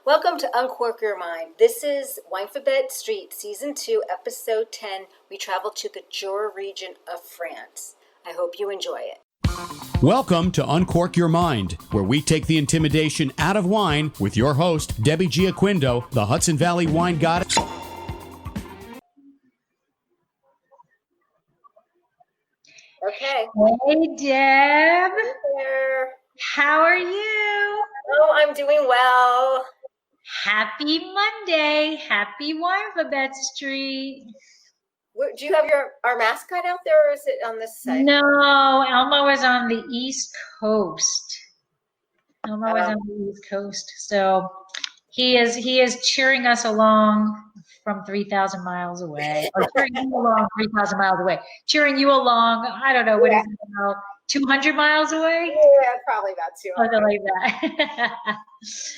Welcome to Uncork Your Mind. This is Winephabet Street, Season 2, Episode 10. We travel to the Jura region of France. I hope you enjoy it. Welcome to Uncork Your Mind, where we take the intimidation out of wine with your host, Debbie Giaquindo, the Hudson Valley wine goddess. Okay. Hey, Deb. Hey there. How are you? Oh, I'm doing well. Happy Monday. Happy Winephabet Street. Do you have our mascot out there, or is it on this side? No, Elmo is on the East Coast. So he is cheering us along from 3,000 miles away. Or cheering you along 3,000 miles away. Cheering you along, I don't know, what is it now? 200 miles away? Yeah, probably about 200. Something like that.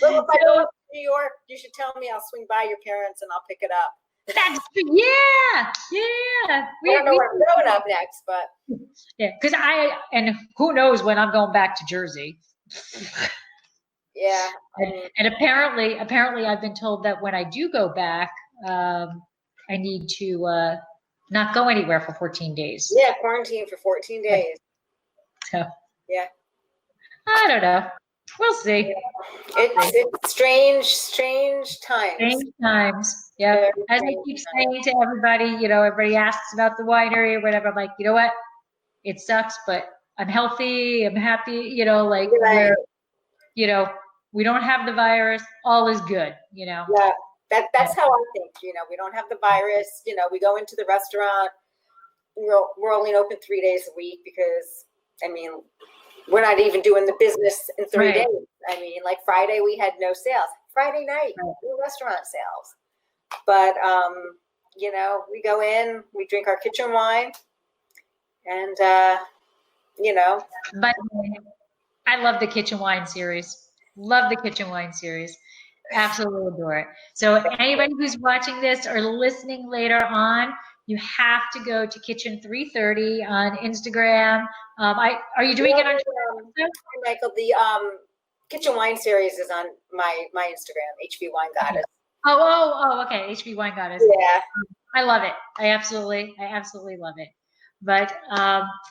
Well, if I go up to New York, you should tell me. I'll swing by your parents and I'll pick it up. That's true. Yeah. I don't know where I'm going up next, but yeah, because and who knows when I'm going back to Jersey. Yeah. And apparently I've been told that when I do go back, I need to not go anywhere for 14 days. Yeah, quarantine for 14 days. So yeah. I don't know. We'll see. It's strange times. Strange times. Yeah. As I keep saying to everybody, everybody asks about the winery or whatever. I'm like, you know what? It sucks, but I'm healthy. I'm happy. Right. We don't have the virus. All is good. Yeah. That's how I think. We don't have the virus. We go into the restaurant. We're only open 3 days a week because, we're not even doing the business in 3 days. Like Friday, we had no sales. Friday night, no restaurant sales. But, we go in, we drink our kitchen wine, and, But I love the kitchen wine series. Absolutely adore it. So anybody who's watching this or listening later on, you have to go to Kitchen 330 on Instagram. Are you doing it on Twitter? Michael, the kitchen wine series is on my Instagram, HB Wine Goddess. Oh, okay, HB Wine Goddess. Yeah, I love it. I absolutely love it. But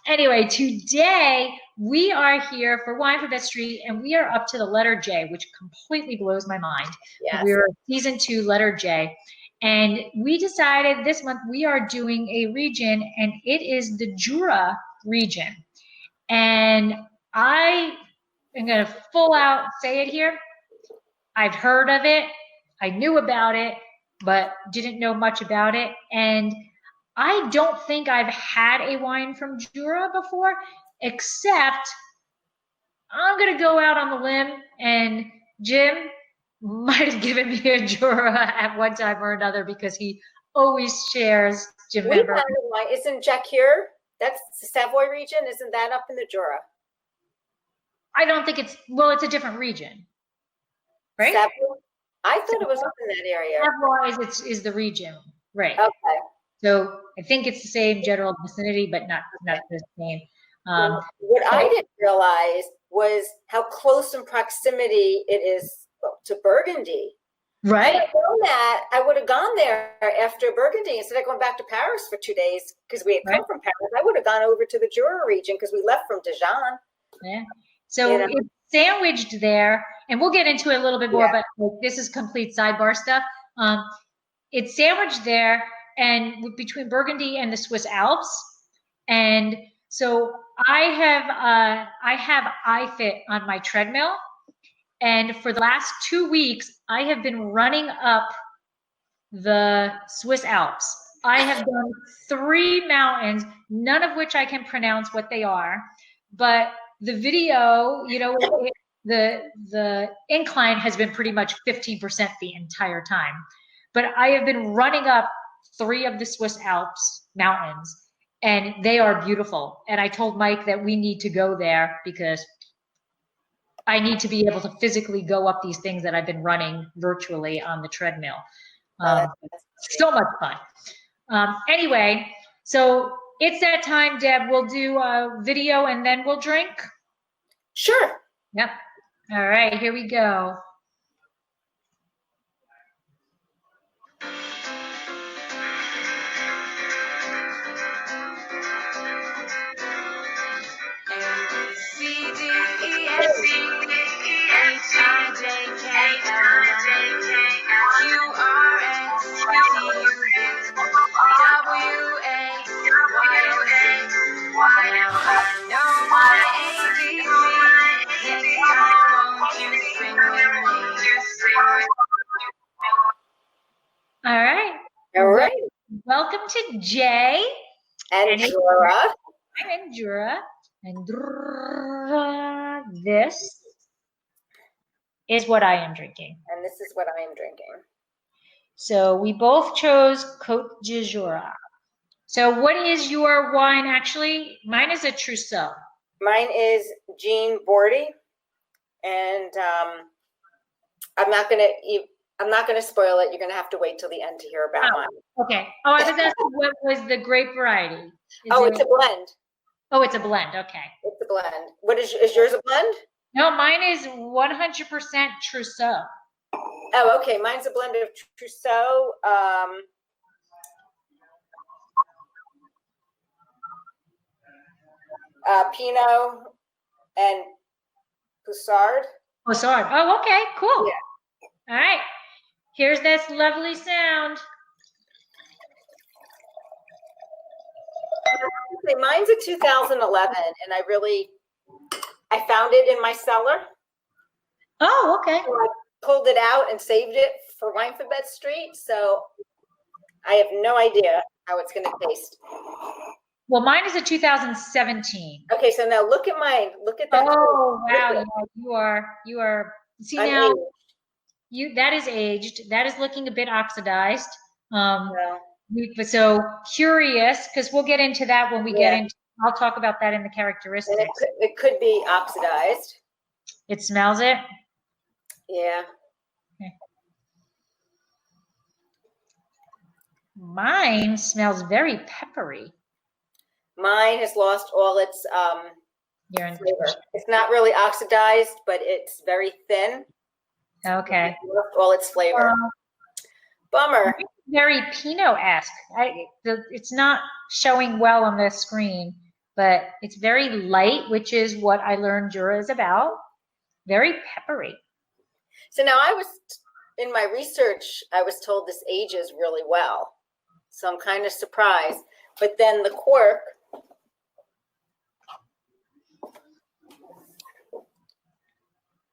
anyway, today we are here for Winephabet Street, and we are up to the letter J, which completely blows my mind. Yes. We're Season 2, letter J. And we decided this month we are doing a region, and it is the Jura region. And I am going to full out say it here. I've heard of it. I knew about it, but didn't know much about it. And I don't think I've had a wine from Jura before, except I'm going to go out on the limb, and Jim might have given me a Jura at one time or another because he always shares. Jim, isn't Jack here? That's the Savoy region. Isn't that up in the Jura? I don't think it's a different region, right? Savoy? I thought it was up in that area. Savoy is the region, right? Okay. So I think it's the same general vicinity, but not the same. What I didn't realize was how close in proximity it is to Burgundy. Right. Had I known that, I would have gone there after Burgundy instead of going back to Paris for 2 days because we had come from Paris. I would have gone over to the Jura region because we left from Dijon. Yeah. So it's sandwiched there, and we'll get into it a little bit more, but this is complete sidebar stuff. It's sandwiched there and between Burgundy and the Swiss Alps. And so I have iFit on my treadmill. And for the last 2 weeks, I have been running up the Swiss Alps. I have done 3 mountains, none of which I can pronounce what they are. But the video, the incline has been pretty much 15% the entire time. But I have been running up 3 of the Swiss Alps mountains, and they are beautiful. And I told Mike that we need to go there because I need to be able to physically go up these things that I've been running virtually on the treadmill. So much fun. Anyway, so it's that time, Deb. We'll do a video and then we'll drink. Sure. Yep. All right, here we go. All right. All right. Welcome to Jay. And Jura. I'm in Jura. And this is what I am drinking. And this is what I am drinking. So we both chose Côte de Jura. So what is your wine actually? Mine is a Trousseau. Mine is Jean Bordy. And I'm not gonna spoil it. You're gonna have to wait till the end to hear about mine. Okay. Oh, I was asking what was the grape variety? It's a blend. Oh, it's a blend. Okay. It's a blend. What is yours a blend? No, mine is 100% Trousseau. Oh, okay. Mine's a blend of Trousseau. Pinot and Poussard. Poussard. Oh, okay. Cool. Yeah. All right. Here's this lovely sound. Mine's a 2011, and I found it in my cellar. Oh, okay. So I pulled it out and saved it for Winephabet Street. So I have no idea how it's going to taste. Well, mine is a 2017. Okay, so now look at mine. Look at that. Oh, wow. Yeah, you are. See now, that is aged. That is looking a bit oxidized. So curious, because we'll get into that when we get into. I'll talk about that in the characteristics. And it could be oxidized. It smells it. Yeah. Okay. Mine smells very peppery. Mine has lost all its flavor. It's not really oxidized, but it's very thin. Okay. It's lost all its flavor. Bummer. Very Pinot-esque. It's not showing well on the screen, but it's very light, which is what I learned Jura is about. Very peppery. So now in my research, I was told this ages really well. So I'm kind of surprised. But then the cork,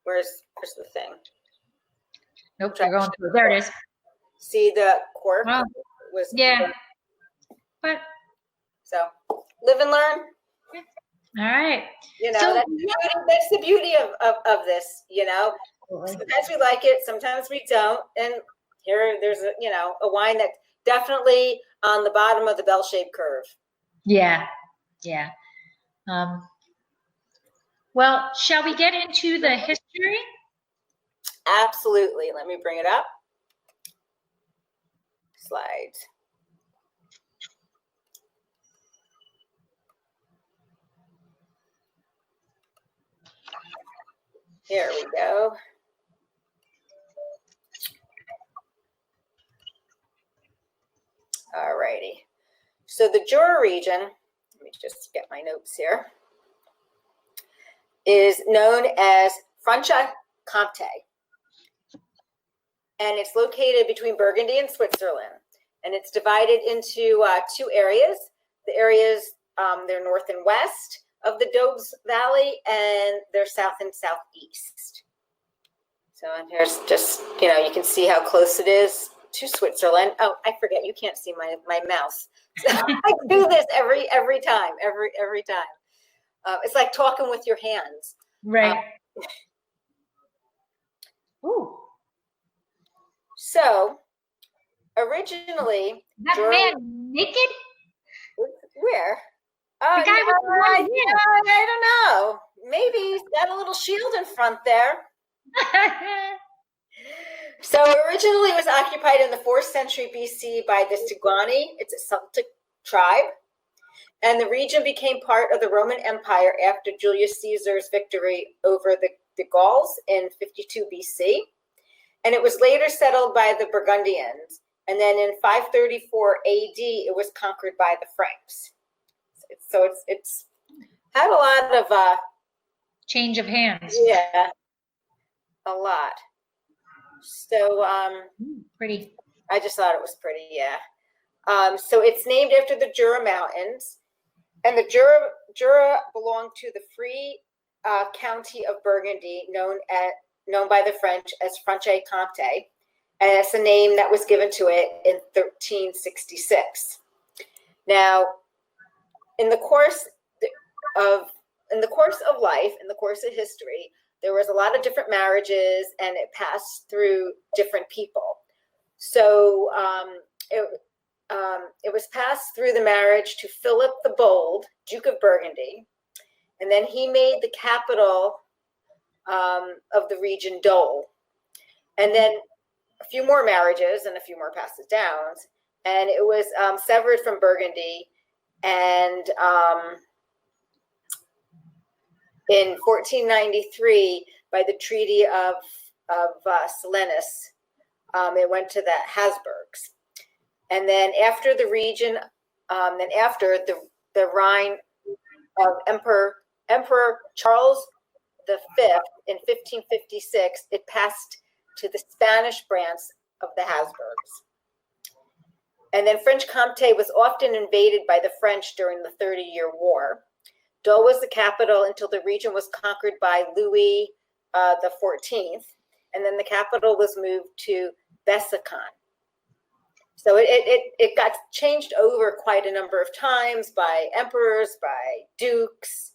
where's the thing? Nope, you're going through. There it is. See the cork was But so live and learn. All right. That's the beauty of this. Sometimes we like it, sometimes we don't. And there's a wine that definitely on the bottom of the bell-shaped curve. Yeah. Well, shall we get into the history? Absolutely. Let me bring it up. Slides. Here we go. All righty. So the Jura region, let me just get my notes here, is known as Franche-Comte. And it's located between Burgundy and Switzerland. And it's divided into two areas. The areas, they're north and west of the Doubs Valley, and they're south and southeast. So here's just, you can see how close it is to Switzerland. Oh, I forget, you can't see my mouse. So I do this every time. It's like talking with your hands. Right. Ooh. So, originally, that man naked? Where? The guy with the one I don't know. Maybe he's got a little shield in front there. So, originally, it was occupied in the 4th century BC by the Sigani. It's a Celtic tribe. And the region became part of the Roman Empire after Julius Caesar's victory over the Gauls in 52 BC. And it was later settled by the Burgundians. And then in 534 AD, it was conquered by the Franks. So it's had a lot of... change of hands. Yeah, a lot. So Pretty. I just thought it was pretty, yeah. So it's named after the Jura Mountains, and the Jura belonged to the free county of Burgundy, known by the French as Franche-Comte, and it's a name that was given to it in 1366. Now, in the course of life, in the course of history, there was a lot of different marriages, and it passed through different people. So it was passed through the marriage to Philip the Bold, Duke of Burgundy, and then he made the capital of the region Dole. And then a few more marriages and a few more passes downs, and it was severed from Burgundy. And in 1493, by the Treaty of Selenis, it went to the Habsburgs. And then after the region, after the reign of Emperor Charles V in 1556, it passed to the Spanish branch of the Habsburgs. And then Franche-Comte was often invaded by the French during the 30-Year War. Dole was the capital until the region was conquered by Louis XIV, and then the capital was moved to Besançon. So it got changed over quite a number of times by emperors, by dukes,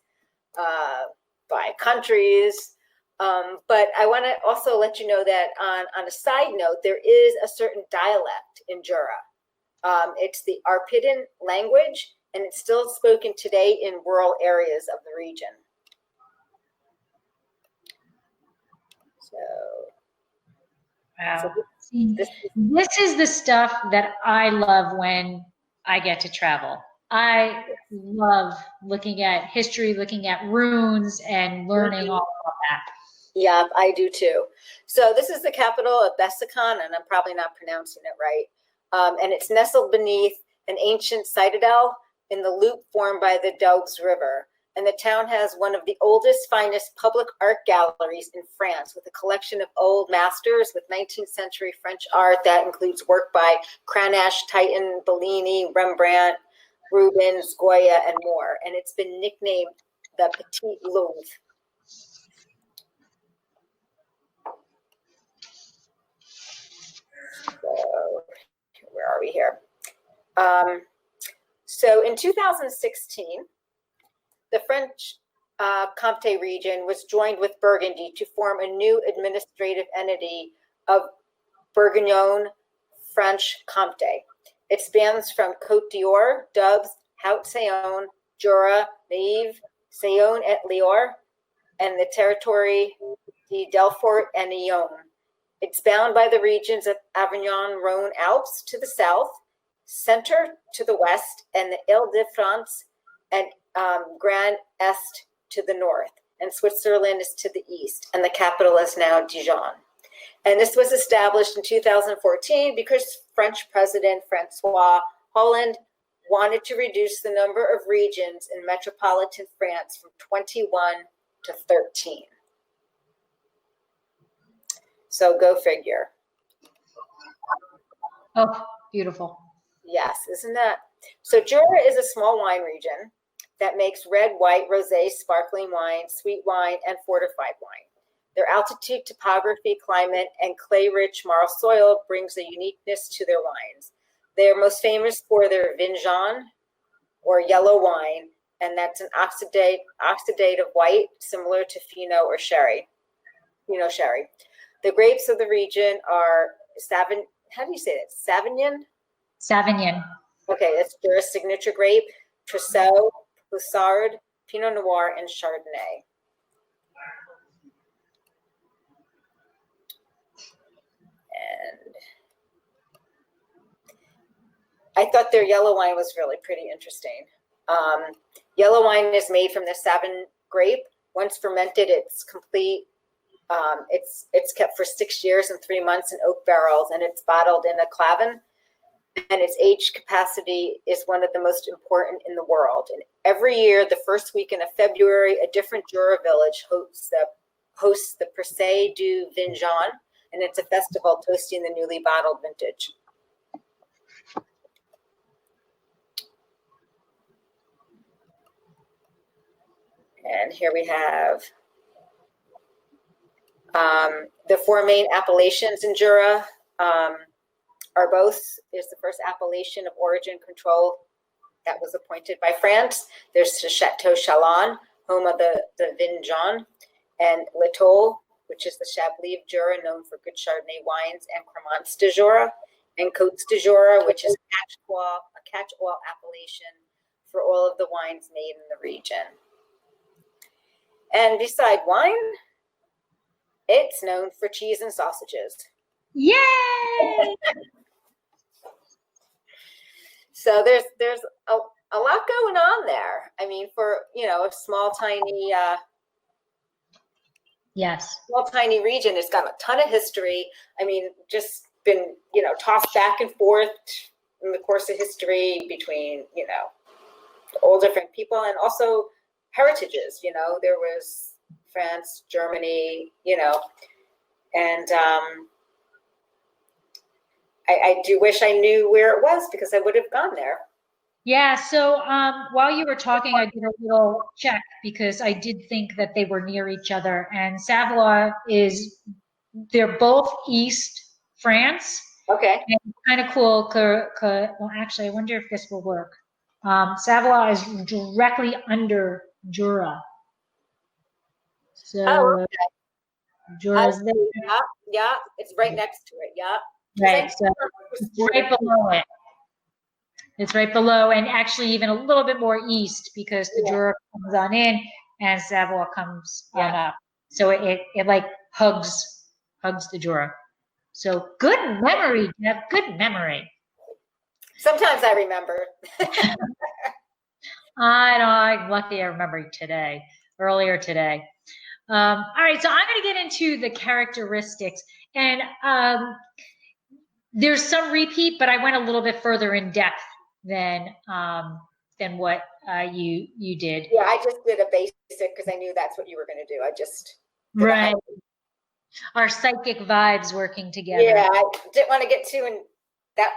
by countries. But I want to also let you know that on a side note, there is a certain dialect in Jura. It's the Arpidan language, and it's still spoken today in rural areas of the region. So, wow. This is the stuff that I love when I get to travel. I love looking at history, looking at runes, and learning all about that. Yeah, I do too. So this is the capital of Besançon, and I'm probably not pronouncing it right. And it's nestled beneath an ancient citadel in the loop formed by the Doubs River. And the town has one of the oldest, finest public art galleries in France, with a collection of old masters with 19th century French art that includes work by Cranach, Titian, Bellini, Rembrandt, Rubens, Goya, and more. And it's been nicknamed the Petit Louvre. So, where are we here? So in 2016, the French Comté region was joined with Burgundy to form a new administrative entity of Bourgogne-Franche-Comte. It spans from Côte d'Or, Doubs, Haute-Saône, Jura, Naïve, Saône et Loire, and the territory de Delfort and Yonne. It's bound by the regions of Avignon, Rhône, Alps to the south, Centre to the west, and the Île-de-France and Grand Est to the north. And Switzerland is to the east, and the capital is now Dijon. And this was established in 2014 because French President Francois Hollande wanted to reduce the number of regions in metropolitan France from 21 to 13. So go figure. Oh, beautiful. Yes, isn't that? So Jura is a small wine region that makes red, white, rosé, sparkling wine, sweet wine, and fortified wine. Their altitude, topography, climate, and clay-rich marl soil brings a uniqueness to their wines. They are most famous for their Vin Jaune, or yellow wine, and that's an oxidative white, similar to Pinot or Sherry. Pinot Sherry. The grapes of the region are how do you say it? Sauvignon? Sauvignon. Okay, that's Jura's signature grape, Trousseau, Poussard, Pinot Noir, and Chardonnay. And I thought their yellow wine was really pretty interesting. Yellow wine is made from the Sauvignon grape. Once fermented, it's complete. It's kept for 6 years and 3 months in oak barrels, and it's bottled in a clavan. And its age capacity is one of the most important in the world. And every year, the first weekend of February, a different Jura village hosts the Procès du Vin Jaune, and it's a festival toasting the newly bottled vintage. And here we have the four main appellations in Jura. Arbois is the first appellation of origin control that was appointed by France. There's the Chateau Chalan, home of the Vin Jaune, and Letoile, which is the Chablis of Jura, known for good Chardonnay wines, and Cremants du Jura, and Côtes de Jura, which is a catch-all appellation for all of the wines made in the region. And beside wine, it's known for cheese and sausages. Yay! So there's a lot going on there. I mean, for, you know, a small, tiny small, tiny region, it's got a ton of history. I mean, just been, you know, tossed back and forth in the course of history between, you know, all different people, and also heritages. You know, there was France, Germany, you know, and I do wish I knew where it was, because I would have gone there. Yeah, so while you were talking, I did a little check, because I did think that they were near each other. And Savoie they're both East France. Okay. And it's kind of cool. Well, actually, I wonder if this will work. Savoie is directly under Jura. So okay. Jura's there. Yeah, it's right next to it. Yeah. Right, so it's right below it. It's right below, and actually even a little bit more east, because the Jura comes on in and Savoie comes on up. So it like hugs the Jura. So good memory, Jeff. Good memory. Sometimes I remember. I'm lucky I remember earlier today. All right, so I'm going to get into the characteristics, and there's some repeat, but I went a little bit further in depth than what you did. Yeah, I just did a basic because I knew that's what you were going to do. I just right. Our psychic vibes working together. Yeah, I didn't want to get too, and that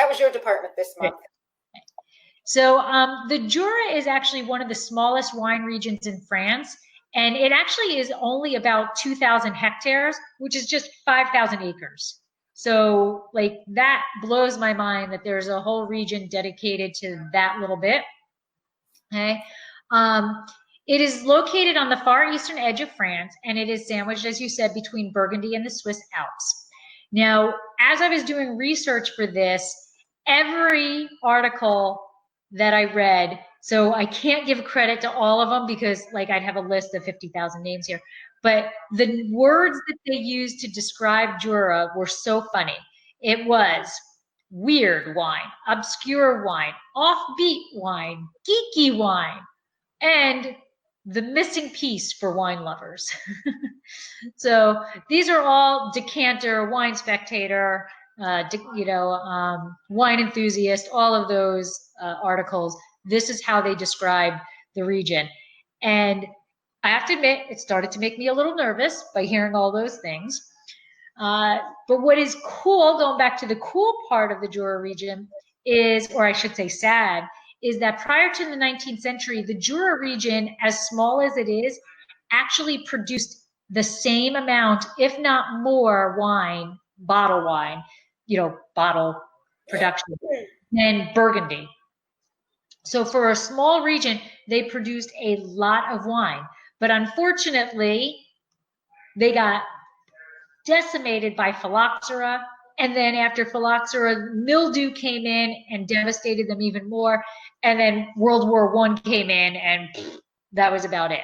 was your department this month. So the Jura is actually one of the smallest wine regions in France, and it actually is only about 2,000 hectares, which is just 5,000 acres. So like that blows my mind that there's a whole region dedicated to that little bit. Okay. It is located on the far eastern edge of France, and it is sandwiched, as you said, between Burgundy and the Swiss Alps. Now, as I was doing research for this, every article that I read, so I can't give credit to all of them, because like I'd have a list of 50,000 names here, but the words that they used to describe Jura were so funny. It was weird wine, obscure wine, offbeat wine, geeky wine, and the missing piece for wine lovers. So these are all Decanter, Wine Spectator, Wine Enthusiast, all of those articles. This is how they describe the region. And I have to admit, it started to make me a little nervous by hearing all those things. But what is cool, going back to the cool part of the Jura region is, or I should say sad, is that prior to the 19th century, the Jura region, as small as it is, actually produced the same amount, if not more, wine, bottle production, than Burgundy. So for a small region, they produced a lot of wine. But unfortunately, they got decimated by phylloxera. And then after phylloxera, mildew came in and devastated them even more. And then World War I came in, and that was about it.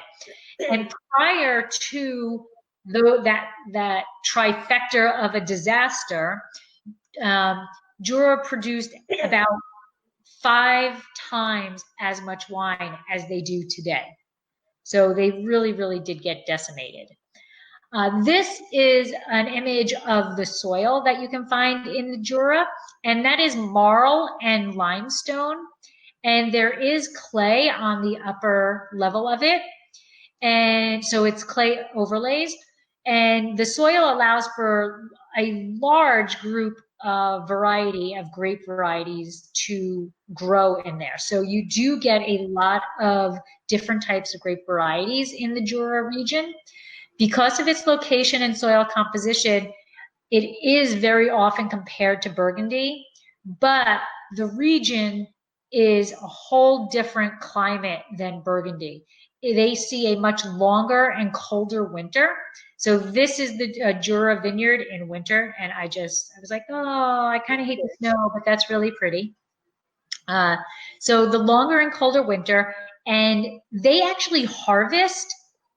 And prior to that trifecta of a disaster, Jura produced about 5 times as much wine as they do today. So they really, really did get decimated. This is an image of the soil that you can find in the Jura, and that is marl and limestone. And there is clay on the upper level of it. And so it's clay overlays. And the soil allows for a large group variety of grape varieties to grow in there. So you do get a lot of different types of grape varieties in the Jura region. Because of its location and soil composition, it is very often compared to Burgundy, but the region is a whole different climate than Burgundy. They see a much longer and colder winter. So this is the Jura vineyard in winter, and I was like, oh, I kind of hate the snow, but that's really pretty. So the longer and colder winter, and they actually harvest,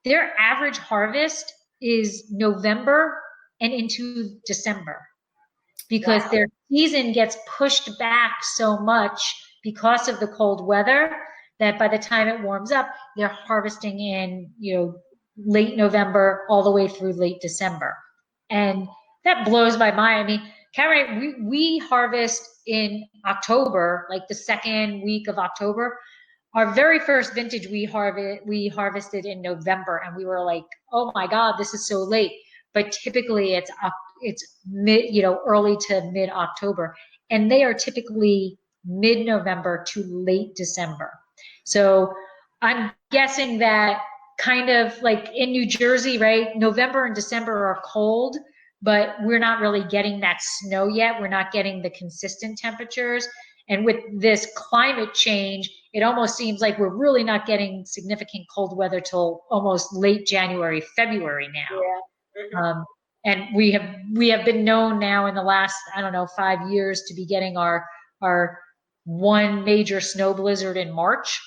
their average harvest is November and into December, because their season gets pushed back so much because of the cold weather that by the time it warms up, they're harvesting in, late November all the way through late December. And that blows my mind. I mean, Cabernet, we harvest in October, like the second week of October. Our very first vintage we harvested in November, and we were like, oh my God, this is so late. But typically it's mid, early to mid October, and they are typically mid-November to late December. So I'm guessing that kind of like in New Jersey, right? November and December are cold, but we're not really getting that snow yet. We're not getting the consistent temperatures. And with this climate change, it almost seems like we're really not getting significant cold weather till almost late January, February now. Yeah. Mm-hmm. And we have been known now in the last, 5 years to be getting our one major snow blizzard in March.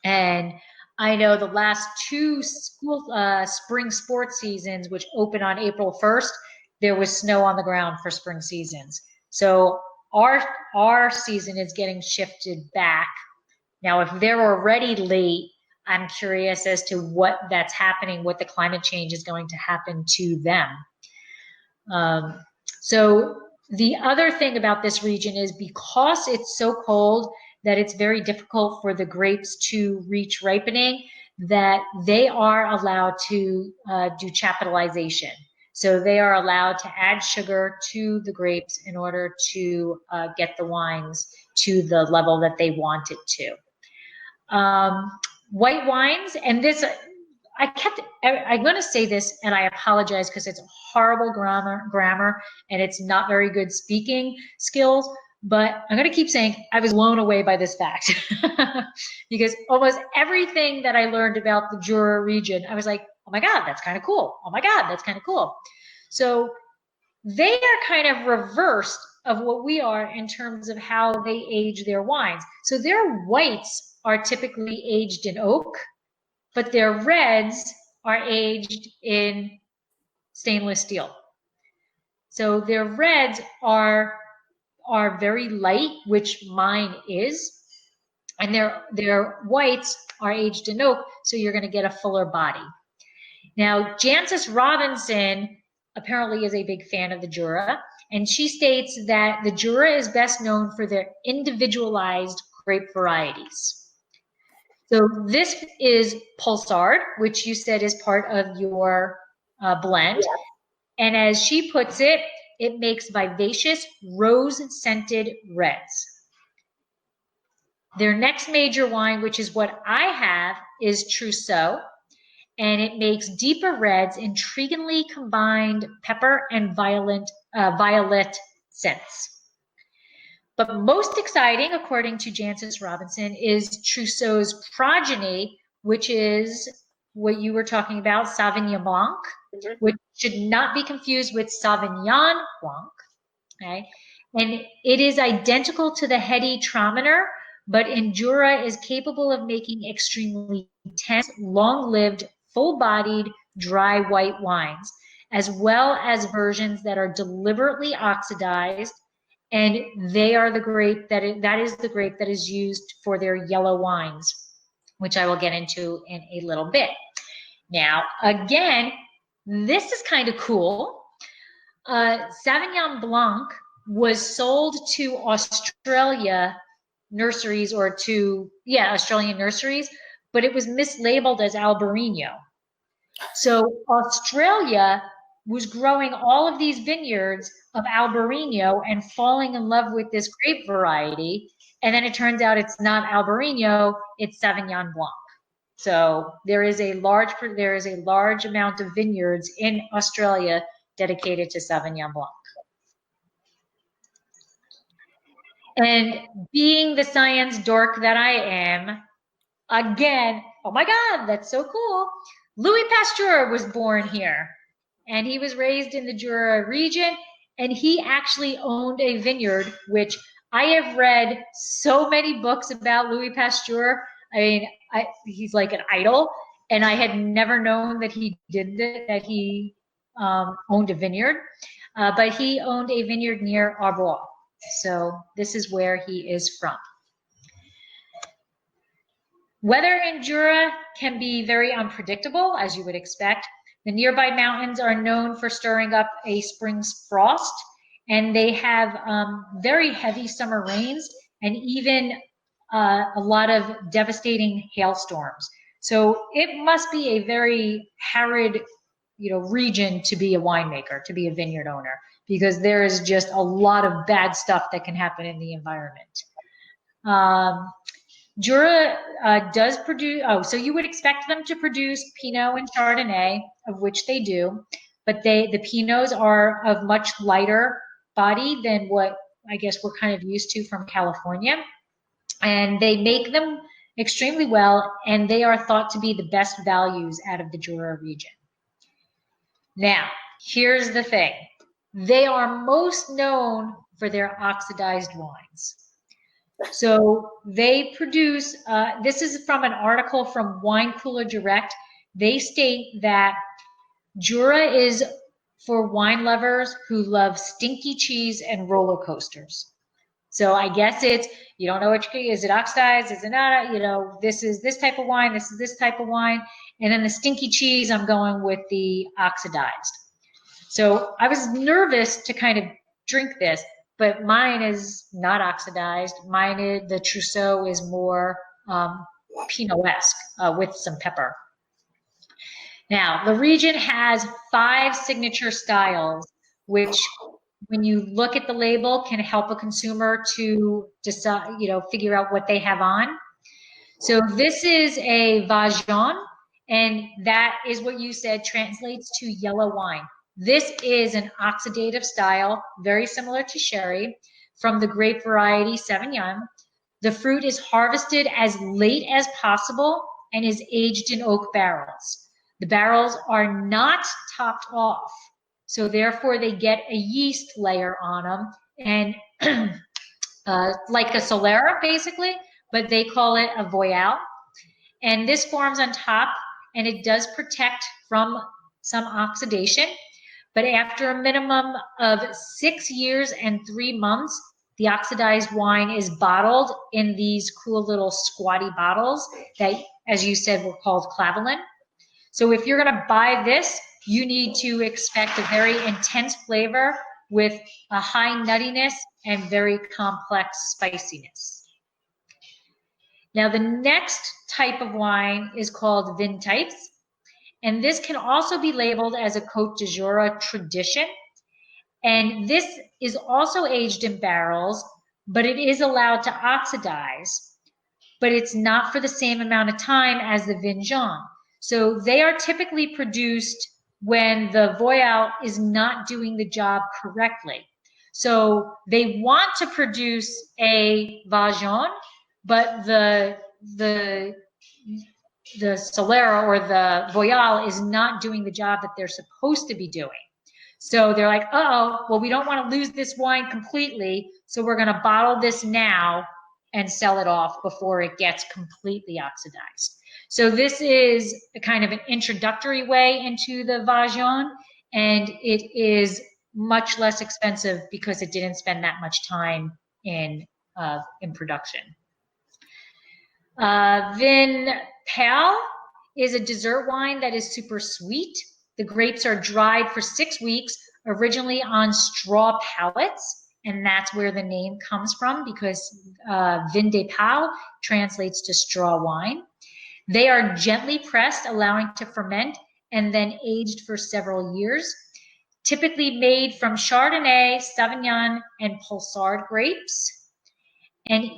And I know the last two spring sports seasons, which open on April 1st, there was snow on the ground for spring seasons. So our season is getting shifted back. Now, if they're already late, I'm curious as to what that's happening, what the climate change is going to happen to them. So the other thing about this region is because it's so cold that it's very difficult for the grapes to reach ripening, that they are allowed to do chaptalization. So they are allowed to add sugar to the grapes in order to get the wines to the level that they want it to. White wines, and this, I'm going to say this, and I apologize because it's horrible grammar, and it's not very good speaking skills, but I'm going to keep saying I was blown away by this fact because almost everything that I learned about the Jura region, I was like, oh my God, that's kind of cool. Oh my God, that's kind of cool. So they are kind of reversed of what we are in terms of how they age their wines. So their whites are typically aged in oak, but their reds are aged in stainless steel. So their reds are very light, which mine is, and their whites are aged in oak, so you're going to get a fuller body. Now, Jancis Robinson apparently is a big fan of the Jura, and she states that the Jura is best known for their individualized grape varieties. So this is Pulsard, which you said is part of your blend. Yeah. And as she puts it, it makes vivacious rose-scented reds. Their next major wine, which is what I have, is Trousseau, and it makes deeper reds, intriguingly combined pepper and violet scents. But most exciting, according to Jancis Robinson, is Trousseau's progeny, which is what you were talking about, Sauvignon Blanc, which should not be confused with Sauvignon Blanc. Okay, and it is identical to the heady Traminer, but in Jura is capable of making extremely intense, long-lived, full-bodied, dry white wines, as well as versions that are deliberately oxidized. And they are the grape that is the grape that is used for their yellow wines, which I will get into in a little bit. Now, again, this is kind of cool. Sauvignon Blanc was sold to Australia nurseries Australian nurseries, but it was mislabeled as Albarino. So Australia was growing all of these vineyards of Albarino and falling in love with this grape variety. And then it turns out it's not Albarino, it's Sauvignon Blanc. So there is a large amount of vineyards in Australia dedicated to Sauvignon Blanc. And being the science dork that I am, again, oh my God, that's so cool. Louis Pasteur was born here, and he was raised in the Jura region, and he actually owned a vineyard, which I have read so many books about Louis Pasteur. I mean, he's like an idol, and I had never known that he did that he owned a vineyard, but he owned a vineyard near Arbois. So this is where he is from. Weather in Jura can be very unpredictable, as you would expect. The nearby mountains are known for stirring up a spring's frost, and they have very heavy summer rains and even a lot of devastating hailstorms. So it must be a very arid, region to be a winemaker, to be a vineyard owner, because there is just a lot of bad stuff that can happen in the environment. Jura does produce, so you would expect them to produce Pinot and Chardonnay, of which they do, but the Pinots are of much lighter body than what I guess we're kind of used to from California. And they make them extremely well, and they are thought to be the best values out of the Jura region. Now, here's the thing. They are most known for their oxidized wines. So they produce, this is from an article from Wine Cooler Direct. They state that Jura is for wine lovers who love stinky cheese and roller coasters. So I guess it's, you don't know which, is it oxidized, is it not, this is this type of wine, this is this type of wine. And then the stinky cheese, I'm going with the oxidized. So I was nervous to kind of drink this, but mine is not oxidized. Mine is, the Trousseau is more Pinot-esque with some pepper. Now, the region has 5 signature styles, which when you look at the label can help a consumer to decide, figure out what they have on. So this is a Vin Jaune, and that is what you said translates to yellow wine. This is an oxidative style, very similar to sherry, from the grape variety Sauvignon. The fruit is harvested as late as possible and is aged in oak barrels. The barrels are not topped off, so therefore they get a yeast layer on them, and like a Solera basically, but they call it a voyelle. And this forms on top, and it does protect from some oxidation. But after a minimum of 6 years and 3 months, the oxidized wine is bottled in these cool little squatty bottles that, as you said, were called clavelin. So if you're going to buy this, you need to expect a very intense flavor with a high nuttiness and very complex spiciness. Now, the next type of wine is called Vin Types. And this can also be labeled as a Côte de Jura tradition. And this is also aged in barrels, but it is allowed to oxidize, but it's not for the same amount of time as the Vin Jaune. So they are typically produced when the voyelle is not doing the job correctly. So they want to produce a Vin Jaune, but the Solera or the voyelle is not doing the job that they're supposed to be doing. So they're like, well, we don't want to lose this wine completely, so we're going to bottle this now and sell it off before it gets completely oxidized. So this is a kind of an introductory way into the Vin Jaune, and it is much less expensive because it didn't spend that much time in production. Vin Pale is a dessert wine that is super sweet. The grapes are dried for 6 weeks, originally on straw pallets, and that's where the name comes from, because Vin de Pau translates to straw wine. They are gently pressed, allowing to ferment, and then aged for several years. Typically made from Chardonnay, Sauvignon, and Pulsard grapes. And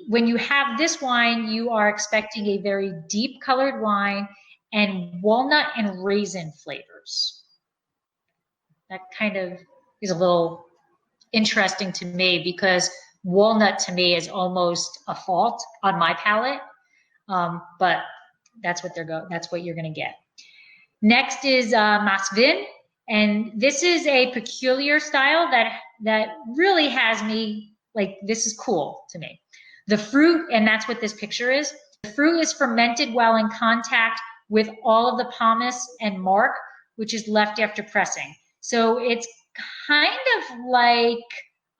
when you have this wine, you are expecting a very deep colored wine and walnut and raisin flavors. That kind of is a little interesting to me because walnut to me is almost a fault on my palate, but that's what that's what you're going to get. Next is Mas Vin, and this is a peculiar style that really has me like, this is cool to me. The fruit, and that's what this picture is. The fruit is fermented while in contact with all of the pomace and marc, which is left after pressing. So it's kind of like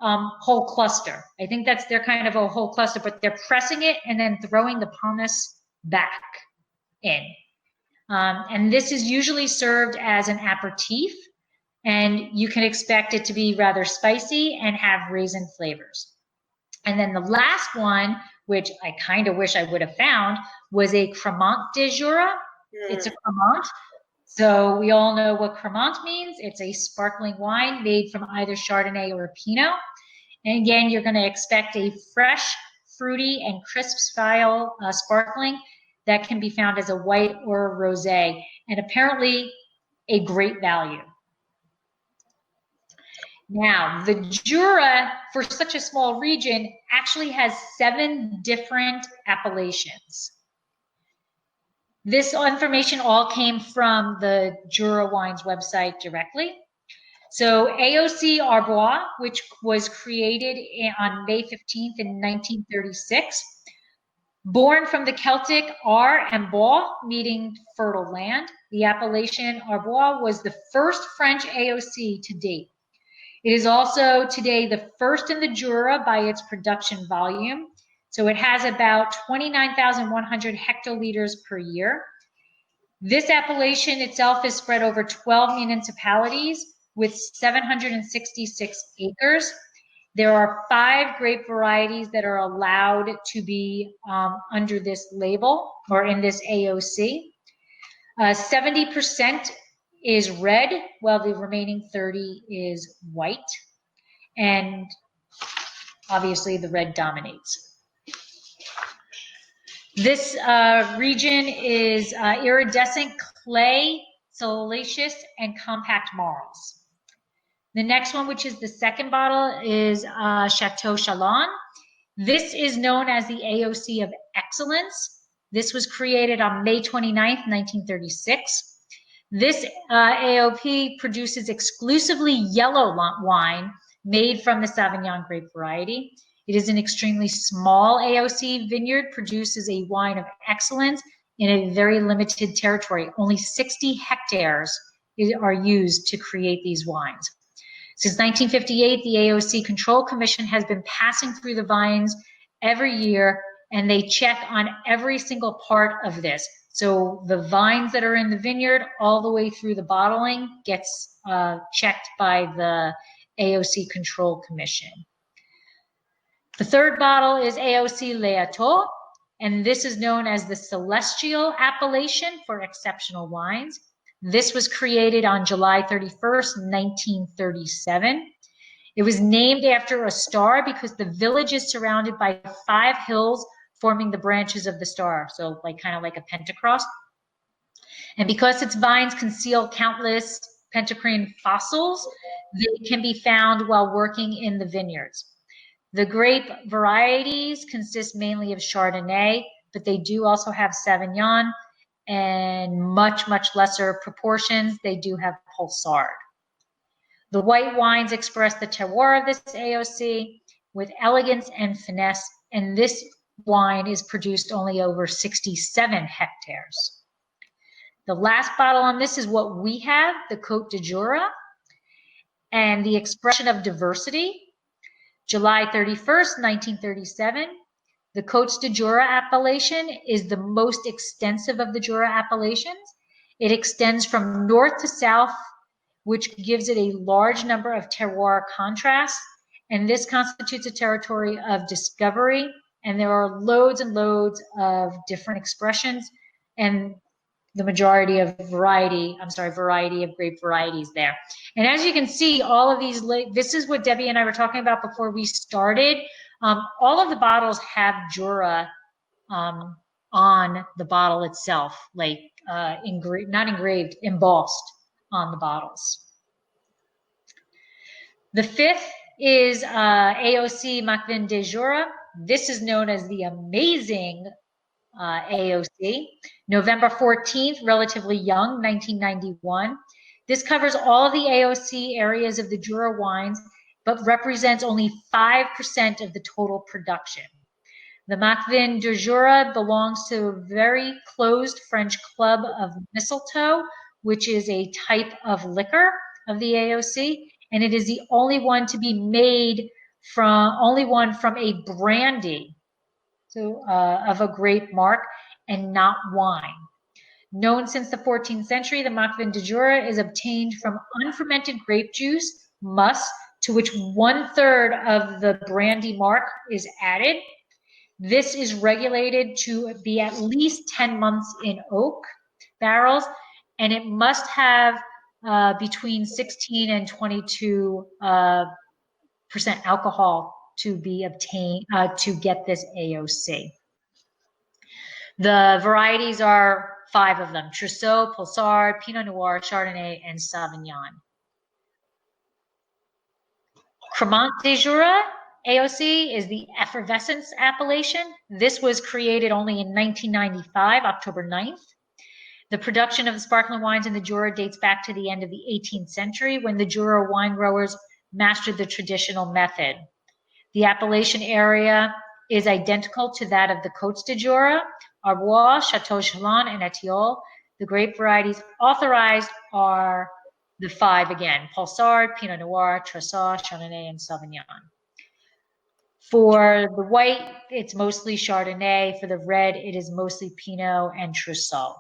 whole cluster. I think they're kind of a whole cluster, but they're pressing it and then throwing the pomace back in. And this is usually served as an aperitif, and you can expect it to be rather spicy and have raisin flavors. And then the last one, which I kind of wish I would have found, was a Cremont De Joura. It's a Cremont. So we all know what Cremont means. It's a sparkling wine made from either Chardonnay or Pinot. And again, you're going to expect a fresh, fruity, and crisp style sparkling that can be found as a white or a rosé, and apparently a great value. Now, the Jura, for such a small region, actually has 7 different appellations. This information all came from the Jura Wines website directly. So Aoc Arbois, which was created on May 15th in 1936, born from the Celtic Ar and Bois, meaning fertile land. The appellation Arbois was the first French AOC to date. It is also today the first in the Jura by its production volume. So it has about 29,100 hectoliters per year. This appellation itself is spread over 12 municipalities with 766 acres. There are 5 grape varieties that are allowed to be under this label or in this AOC. 70% is red, while the remaining 30 is white. And obviously the red dominates. This region is iridescent clay, siliceous, and compact marls. The next one, which is the second bottle, is Chateau Chalan. This is known as the AOC of Excellence. This was created on May 29th, 1936. This AOP produces exclusively yellow wine made from the Sauvignon grape variety. It is an extremely small AOC vineyard, produces a wine of excellence in a very limited territory. Only 60 hectares are used to create these wines. Since 1958, the AOC Control Commission has been passing through the vines every year, and they check on every single part of this. So the vines that are in the vineyard all the way through the bottling gets checked by the AOC Control Commission. The third bottle is AOC Letoile, and this is known as the Celestial Appellation for exceptional wines. This was created on July 31st, 1937. It was named after a star because the village is surrounded by 5 hills forming the branches of the star, so kind of like a pentacross. And because its vines conceal countless pentarcrene fossils, they can be found while working in the vineyards. The grape varieties consist mainly of Chardonnay, but they do also have Sauvignon, and much, much lesser proportions, they do have Pulsard. The white wines express the terroir of this AOC with elegance and finesse, and this wine is produced only over 67 hectares. The last bottle on this is what we have, the Côte de Jura, and the expression of diversity. July 31st, 1937, the Côte de Jura appellation is the most extensive of the Jura appellations. It extends from north to south, which gives it a large number of terroir contrasts, and this constitutes a territory of discovery, and there are loads and loads of different expressions, and the majority of variety of grape varieties there. And as you can see, all of these, this is what Debbie and I were talking about before we started. All of the bottles have Jura on the bottle itself, like not engraved, embossed on the bottles. The fifth is Aoc Marked De Joura. This is known as the amazing Aoc. November 14th, relatively young, 1991. This covers all of the Aoc areas of the Jura wines, but represents only 5% of the total production. The Marked De Joura belongs to a very closed French club of mistletoe, which is a type of liquor of the Aoc, and it is the only one to be made from a brandy, so of a grape mark, and not wine. Known since the 14th century, the Marked De Joura is obtained from unfermented grape juice, must, to which 1/3 of the brandy mark is added. This is regulated to be at least 10 months in oak barrels, and it must have between 16 and 22% alcohol to be obtained to get this Aoc. The varieties are 5 of them: Trousseau, Pulsar, Pinot Noir, Chardonnay, and Sauvignon. Cremant de Joura Aoc is the effervescence appellation. This was created only in 1995, October 9th. The production of the sparkling wines in the Jura dates back to the end of the 18th century, when the Jura wine growers mastered the traditional method. The appellation area is identical to that of the Côtes de Jura, Arbois, Chateau Chalan, and Letoile. The grape varieties authorized are the 5 again: Pulsar, Pinot Noir, Trousseau, Chardonnay, and Sauvignon. For the white, it's mostly Chardonnay. For the red, it is mostly Pinot and Trousseau.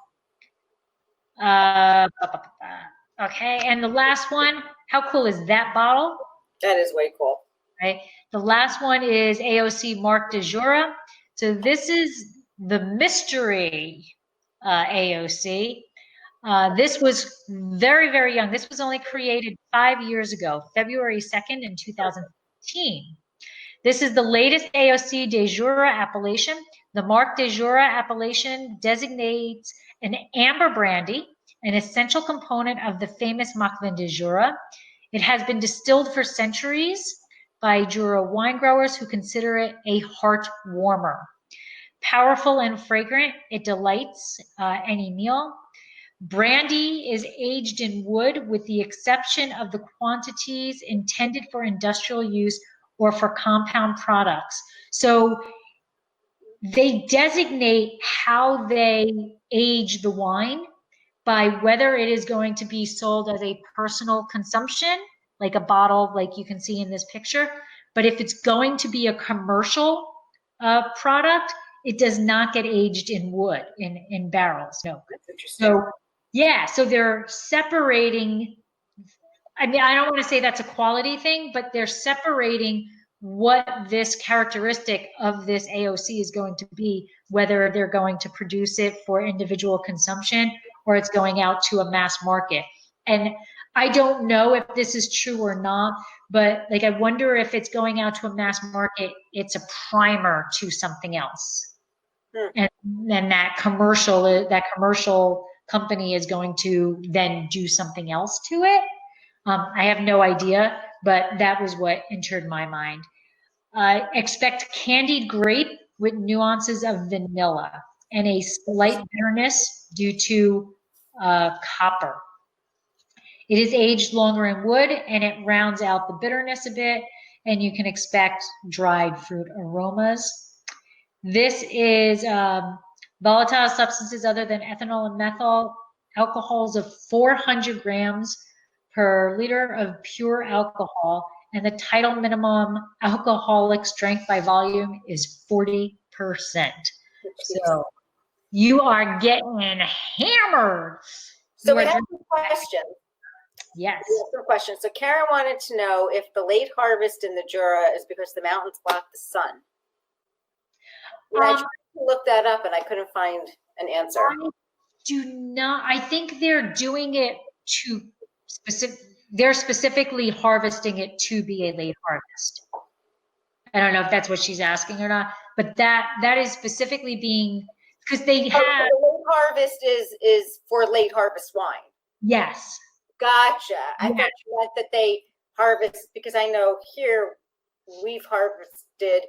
Okay, and the last one, how cool is that bottle? That is way cool. Right. The last one is Aoc Marked Azura. So this is the mystery Aoc. This was very, very young. This was only created 5 years ago, February 2nd in 2015. This is the latest Aoc de Jura appellation. The Marked de Jura appellation designates an amber brandy, an essential component of the famous Marked de Jura. It has been distilled for centuries by Jura wine growers who consider it a heart warmer. Powerful and fragrant, it delights any meal. Brandy is aged in wood with the exception of the quantities intended for industrial use or for compound products. So they designate how they age the wine by whether it is going to be sold as a personal consumption, like a bottle like you can see in this picture. But if it's going to be a commercial product, it does not get aged in wood, in barrels. No. That's interesting. So yeah, so they're separating. I mean, I don't want to say that's a quality thing, but they're separating what this characteristic of this Aoc is going to be, whether they're going to produce it for individual consumption or it's going out to a mass market. And I don't know if this is true or not, but like I wonder if it's going out to a mass market, it's a primer to something else. And then that commercial company is going to then do something else to it. I have no idea, but that was what entered my mind. Expect candied grape with nuances of vanilla and a slight bitterness due to copper. It is aged longer in wood and it rounds out the bitterness a bit, and you can expect dried fruit aromas. This is volatile substances other than ethanol and methyl, alcohols of 400 grams per liter of pure alcohol, and the title minimum alcoholic strength by volume is 40%. So you are getting hammered. So we have some questions. Yes. We have some questions. So Karen wanted to know if the late harvest in the Jura is because the mountains block the sun. And I tried to look that up and I couldn't find an answer. do not. I think they're doing it to they're specifically harvesting it to be a late harvest. I don't know if that's what she's asking or not, but that is specifically being, because they have. The late harvest is for late harvest wine. Yes. Gotcha. I thought you meant that they harvest, because I know here we've harvested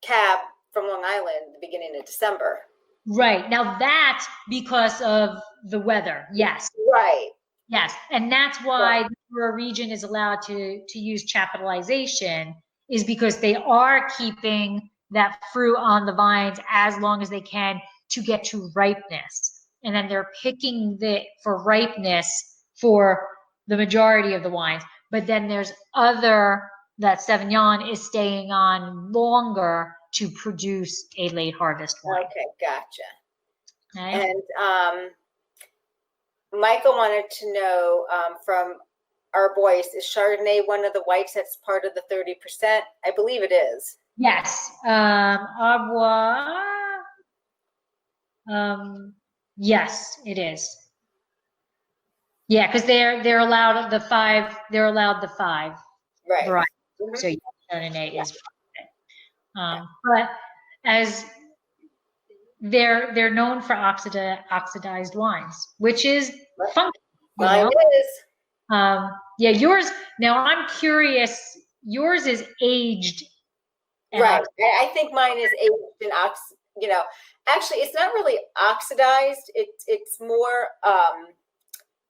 Cab from Long Island the beginning of December. Right. Now that's because of the weather. Yes. Right. Yes. And that's why the Jura region is allowed to use chaptalization, is because they are keeping that fruit on the vines as long as they can to get to ripeness. And then they're picking for ripeness for the majority of the wines. But then there's that Sauvignon is staying on longer to produce a late harvest wine. Okay, gotcha. Okay. And Michael wanted to know from Arbois, is Chardonnay one of the whites that's part of the 30%? I believe it is. Yes. Arbois. Yes, it is. Yeah, because they're allowed the five. They're allowed the 5. Right. Right. So Chardonnay is. But as they're known for oxidized wines, which is funky. Mine is. Yeah, yours. Now I'm curious. Yours is aged. Right. I think mine is aged in actually it's not really oxidized. It's more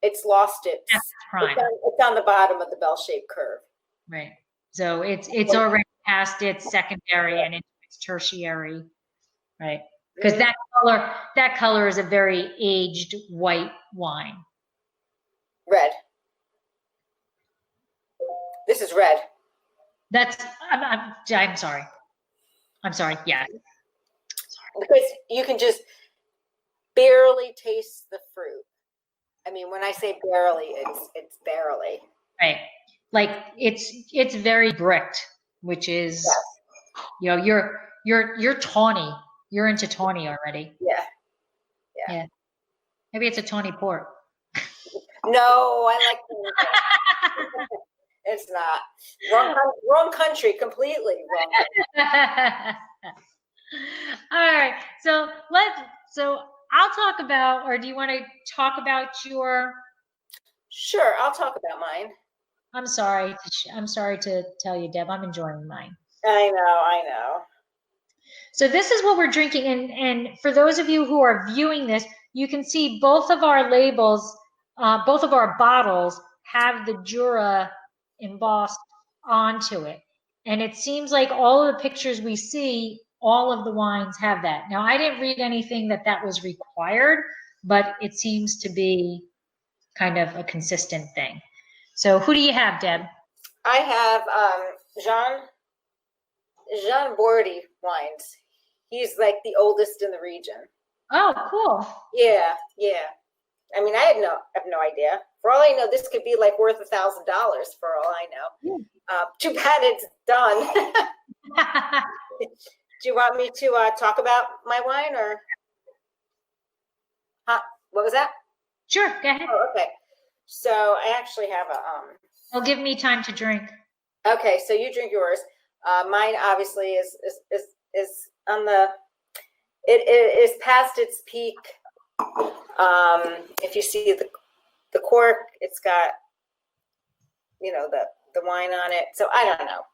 it's lost its prime. It's on the bottom of the bell-shaped curve. Right. So it's already past its secondary and into its tertiary. Right. Because that color is a very aged white wine. Red. This is red. I'm sorry. I'm sorry. Yeah. Because you can just barely taste the fruit. I mean, when I say barely, it's barely. Right. Like it's very bricked, which is, you're tawny. You're into tawny already. Yeah. Maybe it's a tawny port. No, I like it's not. Wrong country, completely wrong country. All right. So I'll talk about, or do you want to talk about your? Sure, I'll talk about mine. I'm sorry to tell you, Deb, I'm enjoying mine. I know. So this is what we're drinking, and for those of you who are viewing this, you can see both of our labels, both of our bottles have the Jura embossed onto it. And it seems like all of the pictures we see, all of the wines have that. Now, I didn't read anything that was required, but it seems to be kind of a consistent thing. So who do you have, Deb? I have Jean Bordy wines. He's like the oldest in the region. Oh, cool. Yeah. I mean, I have no idea. For all I know, this could be like worth $1,000 for all I know. Too bad it's done. Do you want me to talk about my wine, or? What was that? Sure, go ahead. Oh, okay. So I actually have Well, give me time to drink. Okay, so you drink yours. Mine obviously is on the. It is past its peak. If you see the cork, it's got the wine on it. So I don't know.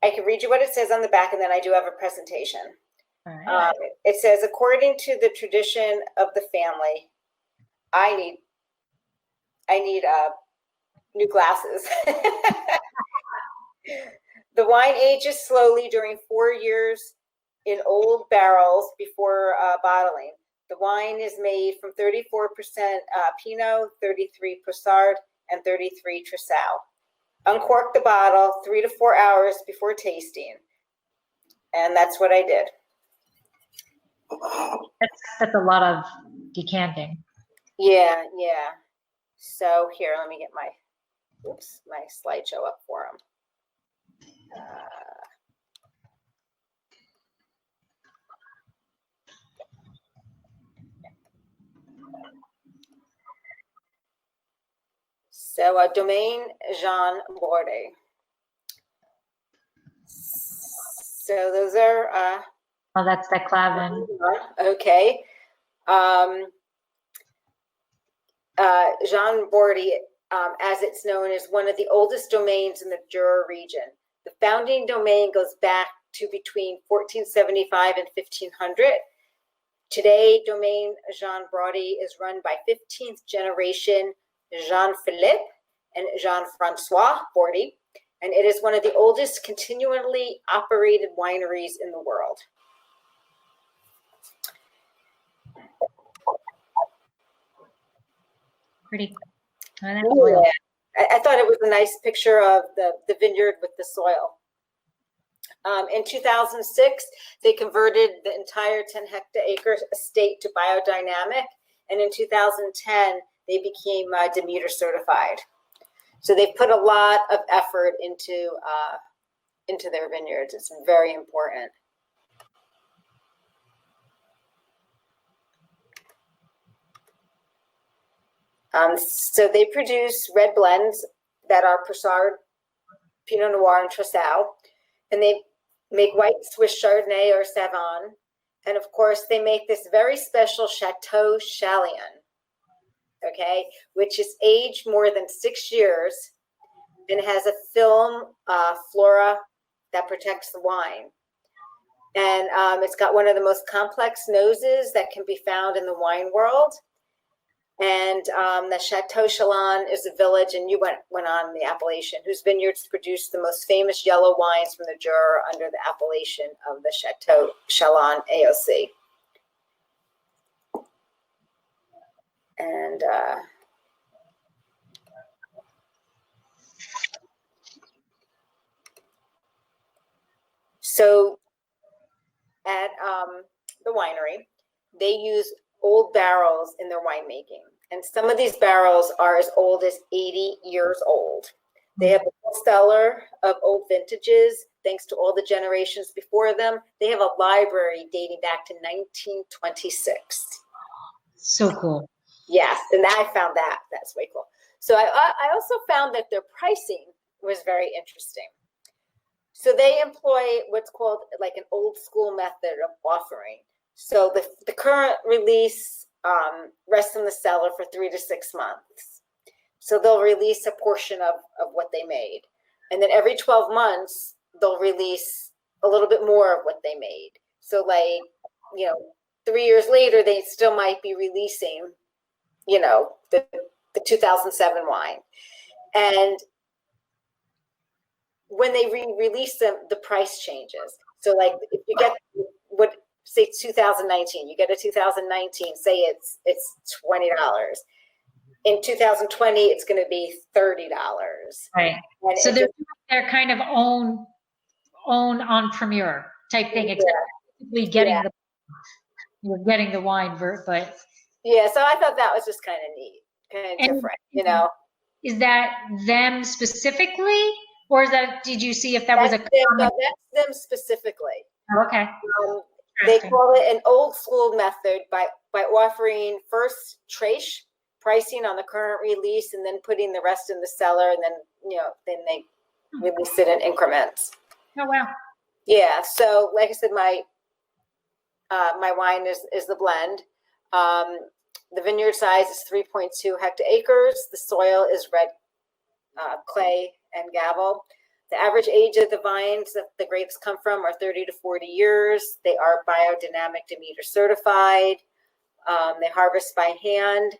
I can read you what it says on the back, and then I do have a presentation. All right. It says, according to the tradition of the family, I need new glasses. The wine ages slowly during 4 years in old barrels before bottling. The wine is made from 34% Pinot, 33 Poussard, and 33 Tresal. Uncork the bottle 3 to 4 hours before tasting. And that's what I did. That's a lot of decanting. Yeah. So here, let me get my slideshow up for them. So Domaine Jean Bordet. So those are Oh, that's that Clavin. okay. Jean Bordet, as it's known, is one of the oldest domains in the Jura region. The founding domain goes back to between 1475 and 1500. Today, Domaine Jean Bordet is run by 15th generation Jean-Philippe and Jean-Francois Bordet, and it is one of the oldest continually operated wineries in the world. Pretty. Yeah. I thought it was a nice picture of the vineyard with the soil. In 2006, they converted the entire 10-hectare estate to biodynamic, and in 2010, they became Demeter certified. So they put a lot of effort into their vineyards. It's very important. So they produce red blends that are Broussard, Pinot Noir, and Trousseau, and they make white Swiss Chardonnay or Savon, and of course they make this very special Chateau Chalan, okay, which is aged more than 6 years and has a film flora that protects the wine. And it's got one of the most complex noses that can be found in the wine world. And the Chateau Chalan is a village, and you went on the appellation, whose vineyards produce the most famous yellow wines from the Jura under the appellation of the Chateau Chalan AOC. And so at the winery, they use old barrels in their winemaking. And some of these barrels are as old as 80 years old. They have a full cellar of old vintages, thanks to all the generations before them. They have a library dating back to 1926. So cool. Yes, and I found that. That's way cool. So I also found that their pricing was very interesting. So they employ what's called like an old school method of offering. So the current release rests in the cellar for 3 to 6 months. So they'll release a portion of what they made. And then every 12 months, they'll release a little bit more of what they made. So like, 3 years later, they still might be releasing, the 2007 wine. And when they re-release them, the price changes. So like if you get say 2019, you get a 2019, say it's $20. In 2020, it's going to be $30. Right. And so they're kind of own on Premier type thing, except you're getting the wine, but yeah. So I thought that was just kind of neat, kind of different, Is that them specifically, or is that? Did you see if that was a? That's them specifically. Oh, okay. They call it an old school method by offering first trace pricing on the current release and then putting the rest in the cellar, and then then they release it in increments. Oh wow. Yeah. So like I said, my wine is the blend. The vineyard size is 3.2 hectares. The soil is red clay and gravel. The average age of the vines that the grapes come from are 30 to 40 years. They are biodynamic Demeter certified. They harvest by hand.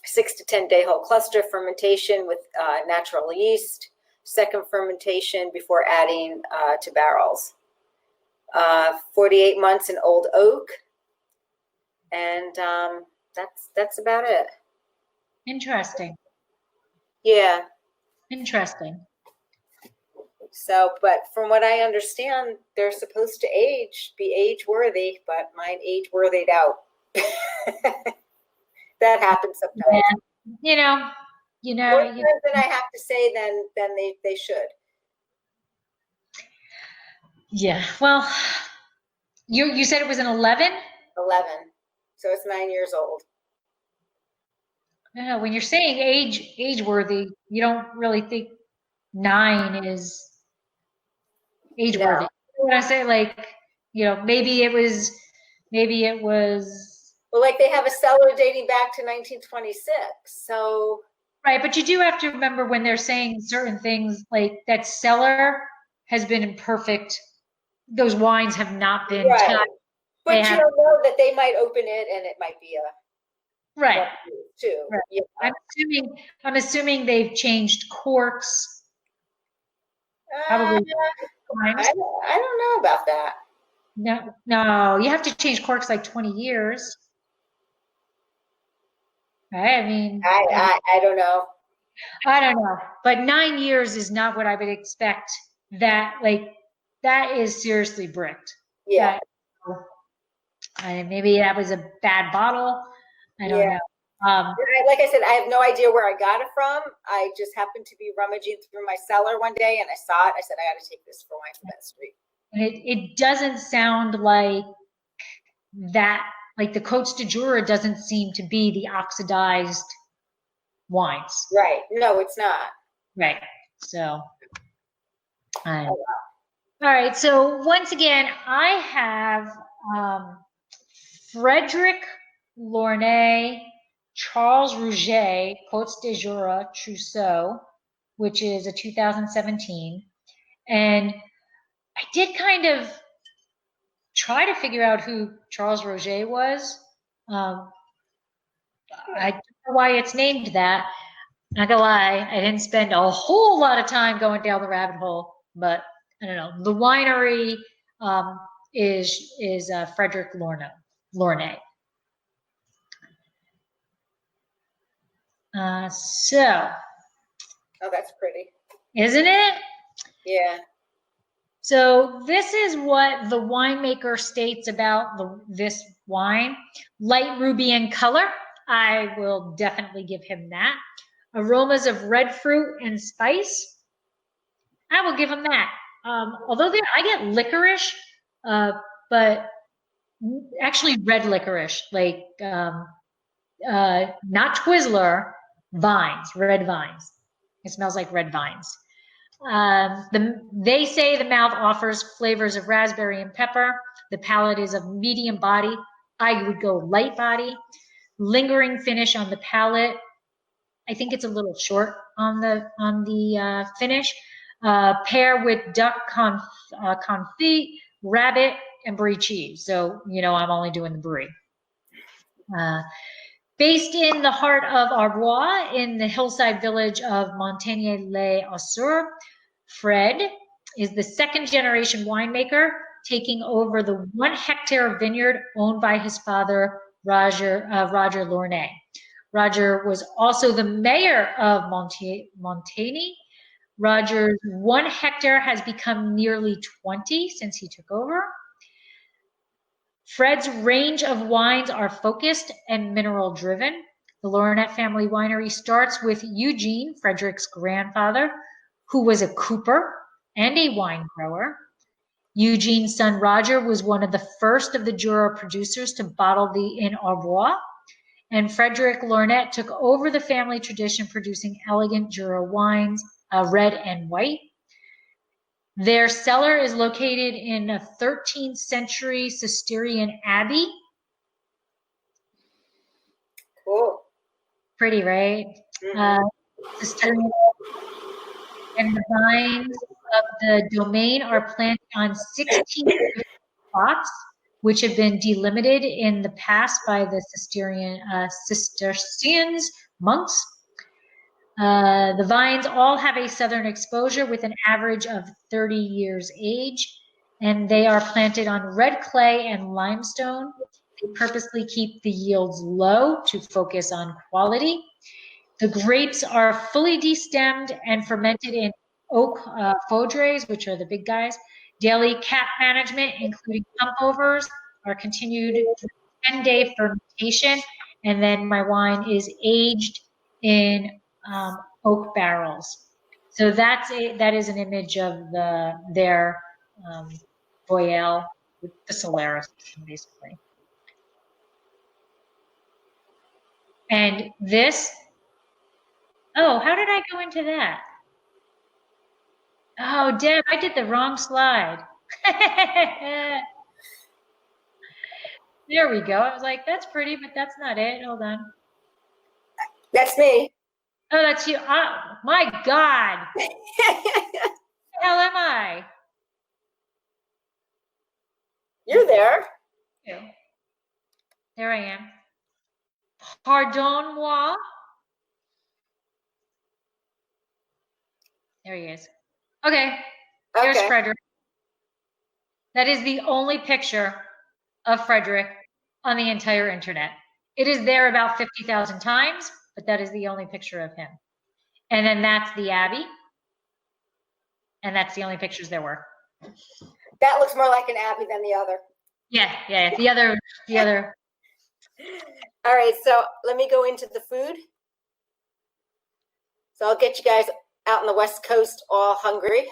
6 to 10 day whole cluster fermentation with natural yeast. Second fermentation before adding to barrels. 48 months in old oak. And that's about it. Interesting. Yeah. Interesting. So, but from what I understand, they're supposed to be age worthy, but mine age worthied out. That happens sometimes. Yeah. More times than I have to say than they should. Yeah. Well, you said it was an 11? 11. So it's 9 years old. Yeah, when you're saying age worthy, you don't really think 9 is age worthy. No. When I say like, maybe it was. Well, like they have a cellar dating back to 1926. So. Right, but you do have to remember when they're saying certain things like that cellar has been imperfect. Those wines have not been Right. touched. But you don't know that they might open it and it might be a right. Too. Right. Yeah. I'm assuming they've changed corks. Probably. I don't know about that. No, you have to change corks like 20 years. Right? I mean, I don't know. I don't know, but 9 years is not what I would expect. That is seriously bricked. Yeah. Maybe that was a bad bottle. I don't know. Like I said, I have no idea where I got it from. I just happened to be rummaging through my cellar one day and I saw it. I said, I got to take this for Winephabet Street. And it doesn't sound like that. Like the Cremants de Joura doesn't seem to be the oxidized wines. Right. No, it's not. Right. So, all right. So once again, I have Frederic Lornay, Charles Rouget, Cremants de Joura Trousseau, which is a 2017. And I did kind of try to figure out who Charles Rouget was. I don't know why it's named that. Not gonna lie, I didn't spend a whole lot of time going down the rabbit hole, but I don't know. The winery is Frederic Lornay. Oh, that's pretty. Isn't it? Yeah. So this is what the winemaker states about this wine. Light ruby in color. I will definitely give him that. Aromas of red fruit and spice. I will give him that. Although I get licorice, but actually red licorice, like not Twizzler, vines, red vines. It smells like red vines. They say the mouth offers flavors of raspberry and pepper. The palate is of medium body. I would go light body. Lingering finish on the palate. I think it's a little short on the finish. Pair with duck confit, rabbit, and brie cheese. So I'm only doing the brie. Based in the heart of Arbois, in the hillside village of Montagny-les-Assures, Fred is the second generation winemaker, taking over the 1 hectare vineyard owned by his father, Roger Lornay. Roger was also the mayor of Montagny. Roger's 1 hectare has become nearly 20 since he took over. Fred's range of wines are focused and mineral driven. The Lornay family winery starts with Eugene, Frederick's grandfather, who was a cooper and a wine grower. Eugene's son Roger was one of the first of the Jura producers to bottle in Arbois. And Frederic Lornay took over the family tradition, producing elegant Jura wines, red and white. Their cellar is located in a 13th century Cistercian abbey. Cool. Pretty, right? Mm-hmm. Cistercian, and the vines of the domain are planted on 16 plots, which have been delimited in the past by the Cistercians monks. The vines all have a southern exposure with an average of 30 years age, and they are planted on red clay and limestone. They purposely keep the yields low to focus on quality. The grapes are fully destemmed and fermented in oak foudres, which are the big guys. Daily cap management, including pump overs, are continued through 10-day fermentation, and then my wine is aged in oak barrels. So that is an image of their Boyel with the Solaris, basically. And this Oh, how did I go into that? Oh, Deb, I did the wrong slide. There we go. I was like, that's pretty, but that's not it. Hold on. That's me. Oh, that's you. Oh, my God. Where the hell am I? You're there. Okay. There I am. Pardon-moi. There he is. Okay. Here's Okay. Frederick. That is the only picture of Frederick on the entire internet. It is there about 50,000 times, but that is the only picture of him. And then that's the Abbey. And that's the only pictures there were. That looks more like an Abbey than the other. Yeah. The other. All right, so let me go into the food. So I'll get you guys out on the West Coast all hungry.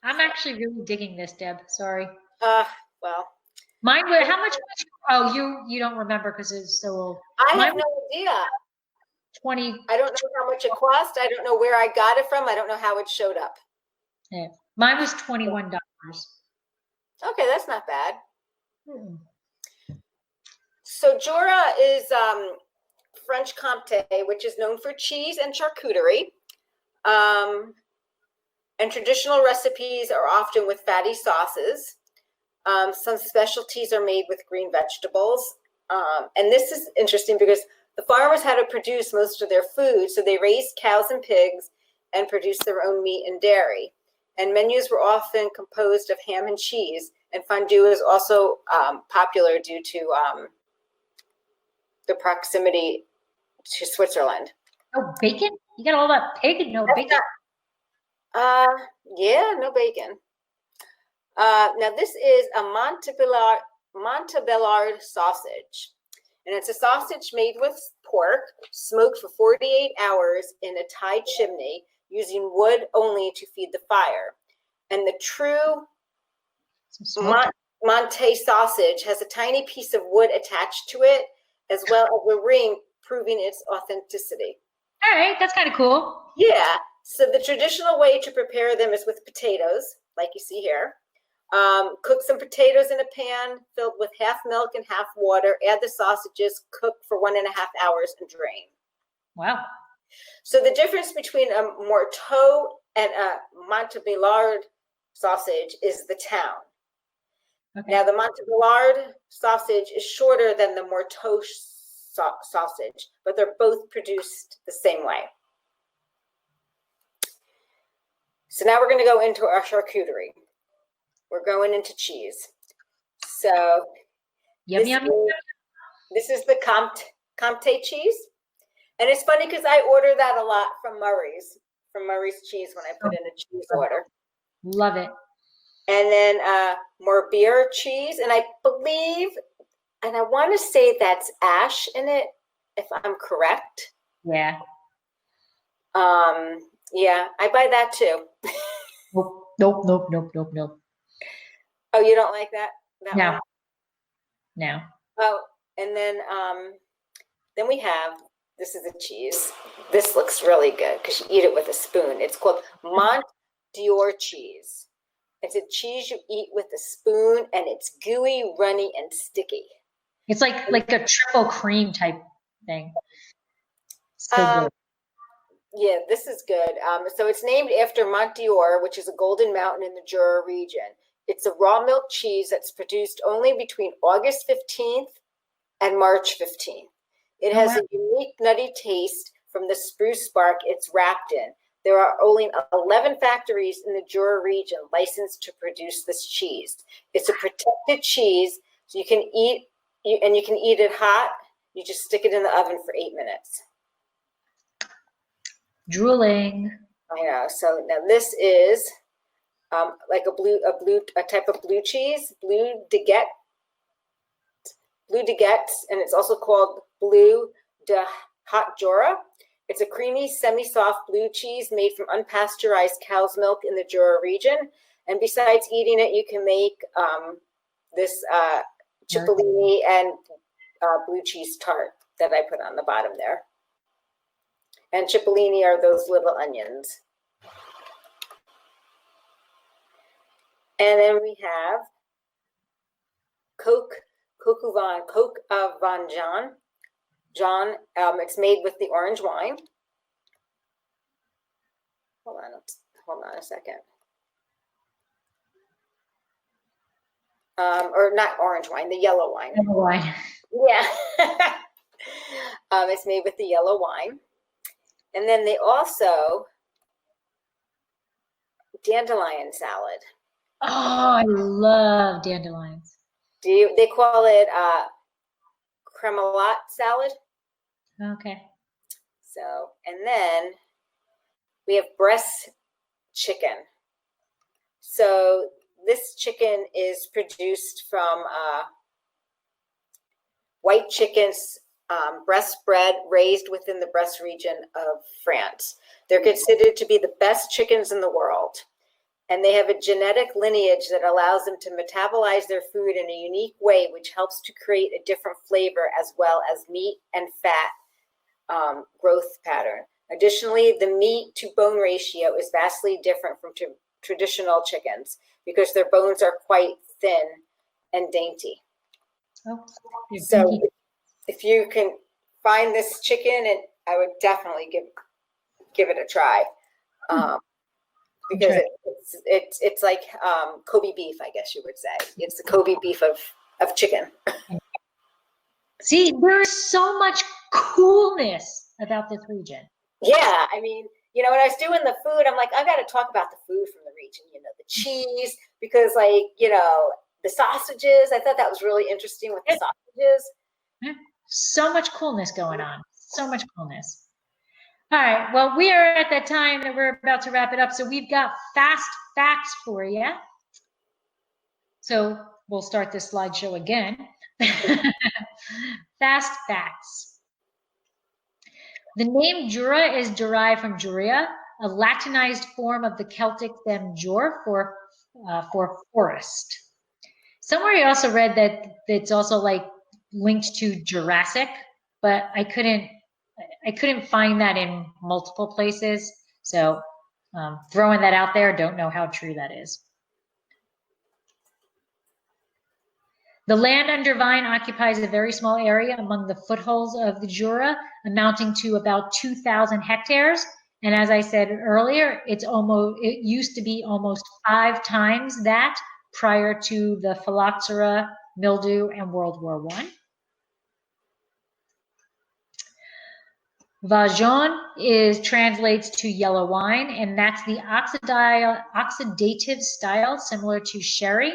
I'm actually really digging this, Deb. Sorry. Well. Mine, how much was, oh, you don't remember because it's so old. I have no idea. 20. I don't know how much it cost. I don't know where I got it from. I don't know how it showed up. Yeah. Mine was $21. Okay, that's not bad. Hmm. So Jura is French Comte, which is known for cheese and charcuterie. And traditional recipes are often with fatty sauces. Some specialties are made with green vegetables. And this is interesting because the farmers had to produce most of their food, so they raised cows and pigs and produced their own meat and dairy. And menus were often composed of ham and cheese, and fondue is also popular due to the proximity to Switzerland. Oh, bacon? You got all that bacon? No bacon? Yeah, no bacon. Now this is a Montebellar sausage. And it's a sausage made with pork, smoked for 48 hours in a tied chimney, using wood only to feed the fire. And the true Monte sausage has a tiny piece of wood attached to it, as well as a ring proving its authenticity. All right, that's kind of cool. Yeah, so the traditional way to prepare them is with potatoes, like you see here. Cook some potatoes in a pan filled with half milk and half water. Add the sausages, cook for 1.5 hours, and drain. Wow. So the difference between a Morteau and a Montebellar sausage is the town. Okay. Now the Montebellar sausage is shorter than the Morteau sausage, but they're both produced the same way. So now we're going to go into our charcuterie. We're going into cheese. So yum. This is the Comte cheese. And it's funny because I order that a lot from Murray's Cheese when I put in a cheese order. Love it. And then Montebellar cheese. And I believe, and I want to say that's ash in it, if I'm correct. Yeah. Yeah, I buy that too. Nope. Oh, you don't like that? No. One? No. Oh, and then we have, this is a cheese. This looks really good because you eat it with a spoon. It's called Mon Dior Cheese. It's a cheese you eat with a spoon, and it's gooey, runny, and sticky. It's like a triple cream type thing. So good. Yeah, this is good. So it's named after Mont Dior, which is a golden mountain in the Jura region. It's a raw milk cheese that's produced only between August 15th and March 15th. It has a unique nutty taste from the spruce bark it's wrapped in. There are only 11 factories in the Jura region licensed to produce this cheese. It's a protected cheese, so you can eat it hot. You just stick it in the oven for 8 minutes. Drooling. I know. So now this is like a type of blue cheese, bleu de Guet, and it's also called bleu de Haute Jura. It's a creamy, semi-soft blue cheese made from unpasteurized cow's milk in the Jura region. And besides eating it, you can make this cipollini and blue cheese tart that I put on the bottom there. And cipollini are those little onions. And then we have Coq of Vin Jaune. It's made with the orange wine. Hold on a second. Or not orange wine, the yellow wine. Yellow wine. Yeah. It's made with the yellow wine. And then they also, dandelion salad. Oh, I love dandelions. They call it cremelat salad. Okay. So, and then we have breast chicken. So this chicken is produced from white chickens, breast bred, raised within the Bresse region of France. They're considered to be the best chickens in the world. And they have a genetic lineage that allows them to metabolize their food in a unique way, which helps to create a different flavor as well as meat and fat growth pattern. Additionally, the meat to bone ratio is vastly different from traditional chickens because their bones are quite thin and dainty. Oh, so if you can find this chicken, I would definitely give it a try. Because it's like Kobe beef, I guess you would say. It's the Kobe beef of chicken. See, there's so much coolness about this region. Yeah, I mean, when I was doing the food, I'm like, I got to talk about the food from the region. The cheese, because the sausages. I thought that was really interesting with the sausages. So much coolness going on. So much coolness. All right, well, we are at that time that we're about to wrap it up. So we've got fast facts for you. So we'll start this slideshow again. Fast facts. The name Jura is derived from Jura, a Latinized form of the Celtic them jure for forest. Somewhere I also read that it's also linked to Jurassic, but I couldn't find that in multiple places. So throwing that out there, don't know how true that is. The land under Vine occupies a very small area among the foothills of the Jura, amounting to about 2,000 hectares. And as I said earlier, it used to be almost 5 times that prior to the phylloxera, mildew, and World War I. Vin Jaune translates to yellow wine, and that's the oxidative style similar to sherry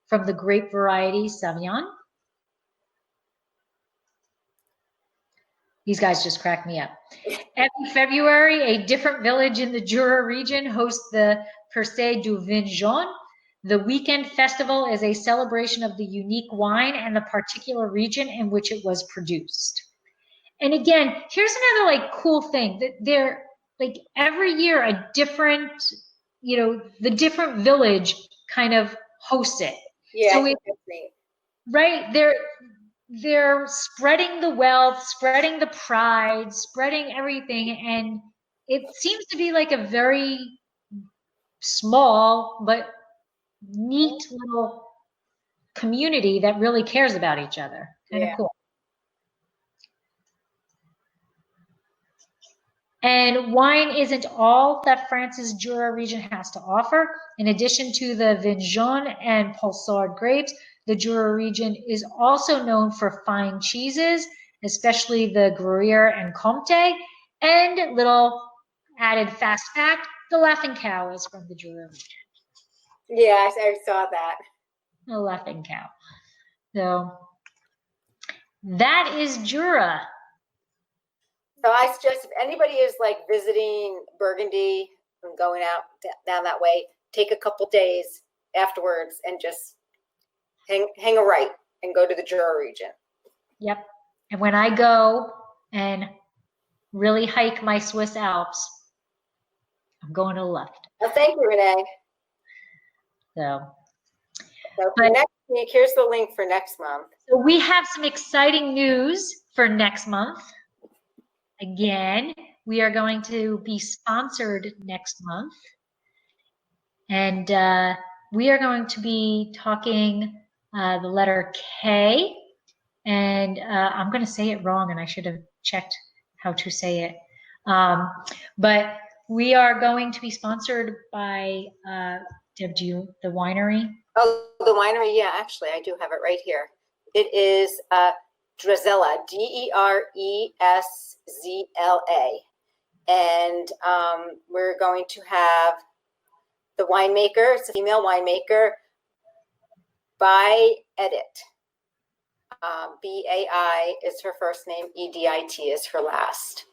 from the grape variety Sauvignon. These guys just crack me up. Every February, a different village in the Jura region hosts the Percée du Vin Jaune. The weekend festival is a celebration of the unique wine and the particular region in which it was produced. And again, here's another cool thing that they're every year a different, the different village kind of hosts it. Yeah, so right. They're spreading the wealth, spreading the pride, spreading everything, and it seems to be a very small but neat little community that really cares about each other. Kind of cool. And wine isn't all that France's Jura region has to offer. In addition to the Vin Jaune and Pulsard grapes, the Jura region is also known for fine cheeses, especially the Gruyere and Comte. And little added fast fact, the Laughing Cow is from the Jura region. Yeah, I saw that. The Laughing Cow. So that is Jura. So I suggest if anybody is visiting Burgundy and going out down that way, take a couple days afterwards and just hang a right and go to the Jura region. Yep. And when I go and really hike my Swiss Alps, I'm going to the left. Well, thank you, Renee. So for next week, here's the link for next month. So we have some exciting news for next month. Again, we are going to be sponsored next month. And we are going to be talking the letter K. And I'm going to say it wrong, and I should have checked how to say it. But we are going to be sponsored by, Deb, the winery? Oh, the winery. Yeah, actually, I do have it right here. It is Draceana, Dreszla. And we're going to have the winemaker. It's a female winemaker. By Edit. BAI is her first name. EDIT is her last.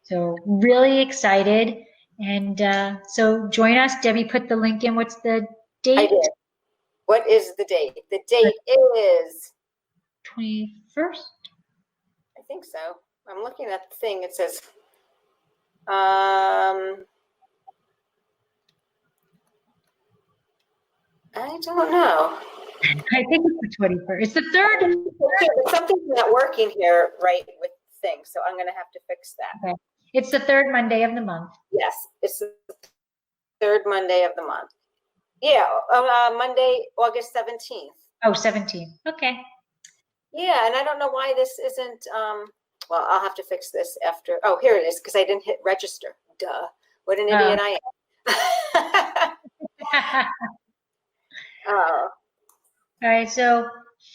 So really excited. And so join us. Debbie put the link in. What's the date? I did. What is the date? The date is 21st. I think so. I'm looking at the thing. It says I don't know. I think it's the 21st. It's the 3rd. Something's not working here right with things, so I'm going to have to fix that. Okay. It's the 3rd Monday of the month. Yes, it's the 3rd Monday of the month. Yeah, Monday, August 17th. Oh, 17th. Okay. Yeah, and I don't know why this isn't, well, I'll have to fix this after. Oh, here it is, because I didn't hit register. Duh. What an idiot I am. Oh. All right, so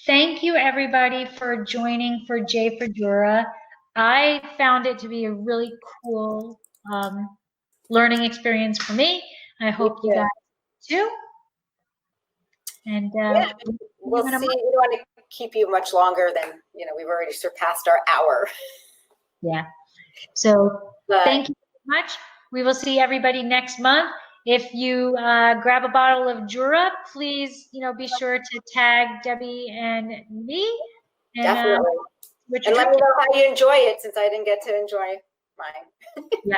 thank you everybody for joining for J for Jura. I found it to be a really cool learning experience for me. I hope you guys too. And yeah, we'll see. We don't want to keep you much longer than, we've already surpassed our hour. Yeah. So thank you so much. We will see everybody next month. If you grab a bottle of Jura, please, be sure to tag Debbie and me. And, definitely. And let me know how you enjoy it, since I didn't get to enjoy mine. Yeah.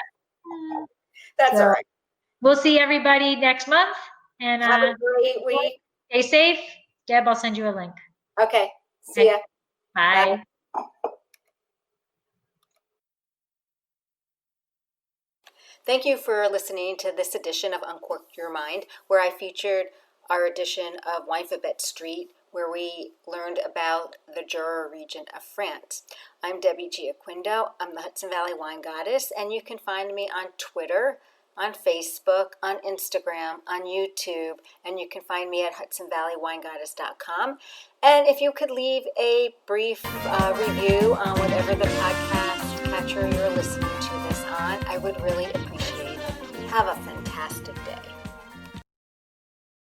That's all right. We'll see everybody next month. And have a great week. Stay safe. Deb, I'll send you a link. Okay. See ya. Bye. Thank you for listening to this edition of Uncork Your Mind, where I featured our edition of Winephabet Street, where we learned about the Jura region of France. I'm Debbie Giaquindo. I'm the Hudson Valley Wine Goddess, and you can find me on Twitter, on Facebook, on Instagram, on YouTube, and you can find me at hudsonvalleywinegoddess.com. And if you could leave a brief review on whatever the podcast catcher you're listening to this on, I would really appreciate it. Have a fantastic